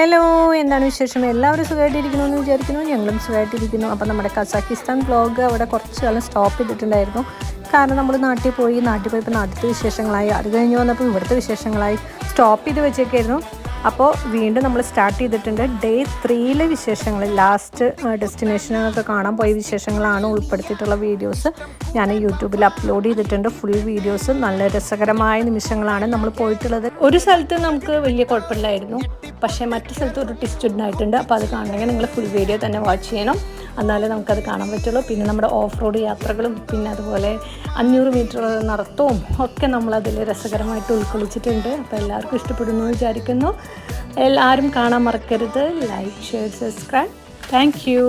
Hello, എന്താണ് വിശേഷം? എല്ലാവരും സുഖമായിട്ടിരിക്കുന്നു എന്ന് വിചാരിക്കുന്നു. ഞങ്ങളും സുഖമായിട്ടിരിക്കുന്നു. അപ്പോൾ നമ്മുടെ കസാക്കിസ്ഥാൻ വ്ളോഗ് അവിടെ കുറച്ച് കാലം സ്റ്റോപ്പ് ചെയ്തിട്ടുണ്ടായിരുന്നു. കാരണം നമ്മൾ നാട്ടിൽ പോയപ്പോൾ നാട്ടിലത്തെ വിശേഷങ്ങളായി, അത് കഴിഞ്ഞ് വന്നപ്പോൾ ഇവിടുത്തെ വിശേഷങ്ങളായി സ്റ്റോപ്പ് ചെയ്ത് വെച്ചേക്കായിരുന്നു. അപ്പോൾ വീണ്ടും നമ്മൾ സ്റ്റാർട്ട് ചെയ്തിട്ടുണ്ട്. ഡേ 3 വിശേഷങ്ങൾ, ലാസ്റ്റ് ഡെസ്റ്റിനേഷനൊക്കെ കാണാൻ പോയ വിശേഷങ്ങളാണ് ഉൾപ്പെടുത്തിയിട്ടുള്ള വീഡിയോസ് ഞാൻ യൂട്യൂബിൽ അപ്ലോഡ് ചെയ്തിട്ടുണ്ട്. ഫുൾ വീഡിയോസ്, നല്ല രസകരമായ നിമിഷങ്ങളാണ് നമ്മൾ പോയിട്ടുള്ളത്. ഒരു സ്ഥലത്ത് നമുക്ക് വലിയ കുഴപ്പമില്ലായിരുന്നു, പക്ഷേ മറ്റു സ്ഥലത്ത് ഒരു ട്വിസ്റ്റ് ഉണ്ടായിട്ടുണ്ട്. അപ്പോൾ അത് കാണണമെങ്കിൽ നിങ്ങൾ ഫുൾ വീഡിയോ തന്നെ വാച്ച് ചെയ്യണം, എന്നാലേ നമുക്കത് കാണാൻ പറ്റുള്ളൂ. പിന്നെ നമ്മുടെ ഓഫ് റോഡ് യാത്രകളും പിന്നെ അതുപോലെ 500 മീറ്റർ നടത്തവും ഒക്കെ നമ്മളതിൽ രസകരമായിട്ട് ഉൾക്കൊള്ളിച്ചിട്ടുണ്ട്. അപ്പോൾ എല്ലാവർക്കും ഇഷ്ടപ്പെടുന്നു വിചാരിക്കുന്നു. എല്ലാവരും കാണാൻ മറക്കരുത്. Like, share, subscribe. Thank you.